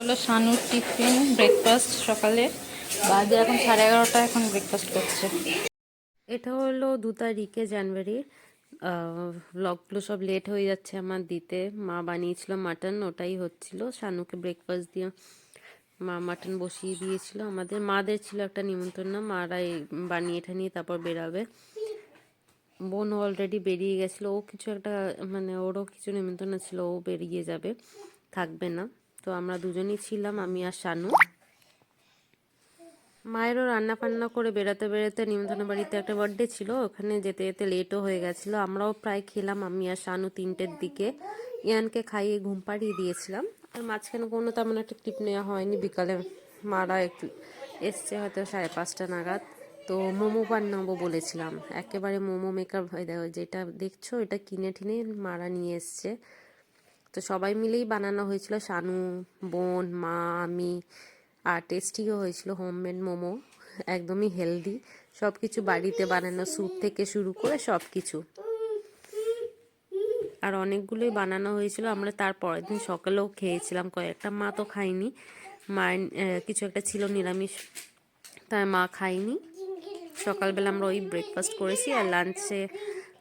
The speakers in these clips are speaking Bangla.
হলো শানুর টিফিন ব্রেকফাস্ট সকালে, বাজে এখন 11:30, এখন ব্রেকফাস্ট করছে। এটা হলো 2 জানুয়ারি। ব্লগগুলো সব লেট হয়ে যাচ্ছে আমার দিতে। মা বানিয়েছিল মাটন, ওটাই হচ্ছিল শানুকে ব্রেকফাস্ট দিয়ে। মা মাটন বসিয়ে দিয়েছিল। আমাদের মাদের ছিল একটা নিমন্ত্রণ, না মারাই বানিয়ে ঠানিয়ে তারপর বেরাবে। বোন অলরেডি বেরিয়ে গেছিলো, ও কিছু একটা মানে ওরও কিছু নিমন্ত্রণ ছিল, ও বেরিয়ে যাবে, থাকবে না। তো আমরা দুজনেই ছিলাম, আমি আর শানু। মায়েরও রান্না বান্না করে বেরোতে বেরোতে নিমন্ত্রণ বাড়িতে একটা বার্থডে ছিল, ওখানে যেতে যেতে লেটও হয়ে গেছিলো। আমরাও প্রায় খেলাম, আমি আর শানু 3টের দিকে। ইয়ানকে খাইয়ে ঘুম পাড়িয়ে দিয়েছিলাম। আর মাঝখানে কোনো তেমন একটা ক্লিপ নেওয়া হয়নি। বিকালে মারা একটু এসছে হয়তো 5:30 নাগাদ। তো মোমো বানাবো বলেছিলাম, একেবারে মোমো মেকার হয়ে দেওয়া, যেটা দেখছো এটা কিনে ঠিনে মারা নিয়ে এসছে। তো সবাই মিলেই বানানো হয়েছিল, শানু, বোন, মা, আমি। আর টেস্টিও হয়েছিল, হোমমেড মোমো, একদমই হেলদি। সব কিছু বাড়িতে বানানো, স্যুপ থেকে শুরু করে সব কিছু। আর অনেকগুলোই বানানো হয়েছিল। আমরা তার পরের দিন সকালেও খেয়েছিলাম কয়েকটা, মা তো খায়নি। মায়ের কিছু একটা ছিল নিরামিষ, তাই মা খায়নি। সকালবেলা আমরা ওই ব্রেকফাস্ট করেছি, আর লাঞ্চে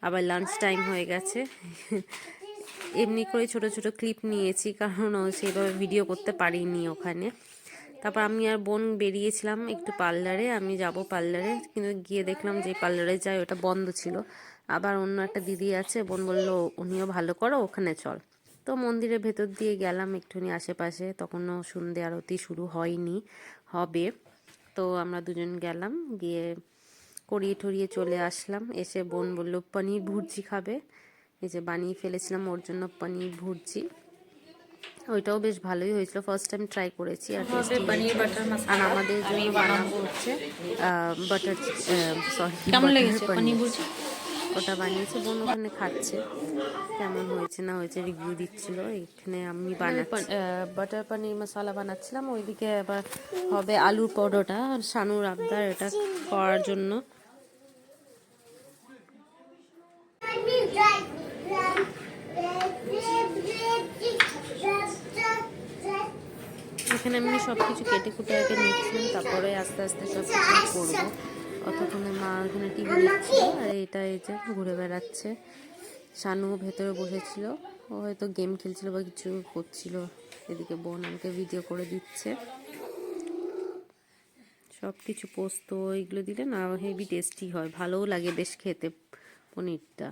আবার লাঞ্চ টাইম হয়ে গেছে। এমনি করে ছোট ছোট ক্লিপ নিয়েছি, কারণ সেভাবে ভিডিও করতে পারিনি ওখানে। তারপর আমি আর বোন বেরিয়েছিলাম একটু পার্লারে, আমি যাব পার্লারে, কিন্তু গিয়ে দেখলাম যে পার্লারে যাই ওটা বন্ধ ছিল। আবার অন্য একটা দিদি আছে, বোন বললো উনিও ভালো করো, ওখানে চল। তো মন্দিরের ভেতর দিয়ে গেলাম একটুখানি আশেপাশে, তখনও সন্ধ্যে আরতি শুরু হয়নি, হবে। তো আমরা দুজন গেলাম, গিয়ে করিয়ে টরিয়ে চলে আসলাম। এসে বোন বললো পনির ভুর্জি খাবে, এই যে বানিয়ে ফেলেছিলাম ওর জন্য পনির ভুর্জি। ওইটাও বেশ ভালোই হয়েছিল, ফার্স্ট টাইম ট্রাই করেছি, আর টেস্টি পনির হয়েছে। বাটার আর মশলা আমাদের আমি জন্য বানাবো। বানাবো হচ্ছে বাটার, সরি, কেমন বাটার লেগেছে পনির পনির। ভুর্জি? ওটা বানিয়েছে বোন, ওখানে খাচ্ছে, কেমন হয়েছে না হয়েছে রিভিউ দিচ্ছিল। এখানে আমি বানাচ্ছি বাটার পনির মশলা বানাচ্ছিলাম, ওইদিকে আবার হবে আলুর পরোটা। আর শানুর আবদার এটা করার জন্য। এখানে আমি সব কিছু কেটে কুটে আগে নিচ্ছিলাম, তারপরে আস্তে আস্তে সব কিছু করবো। অতক্ষণে মা ওখানে টিভি দেখছিল, আর এটা এই যে ঘুরে বেড়াচ্ছে। শানু ভেতরে বসেছিল, ও হয়তো গেম খেলছিল বা কিছু করছিল। এদিকে বোন আমাকে ভিডিও করে দিচ্ছে। সব কিছু পোস্ত এগুলো দিলে না হেভি টেস্টি হয়, ভালোও লাগে বেশ খেতে পনিরটা।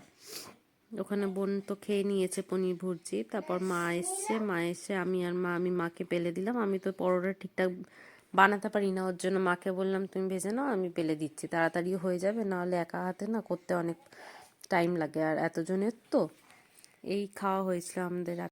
ওখানে বোন তো খেয়ে নিয়েছে পনির ভুর্জি। তারপর মা এসছে, মা এসে আমি মাকে পেলে দিলাম। আমি তো পরোটা ঠিকঠাক বানাতে পারি না, ওর জন্য মাকে বললাম তুমি ভেজে নাও, আমি পেলে দিচ্ছি, তাড়াতাড়িও হয়ে যাবে, নাহলে একা হাতে না করতে অনেক টাইম লাগে, আর এতজনের তো। এই খাওয়া হয়েছিল আমাদের।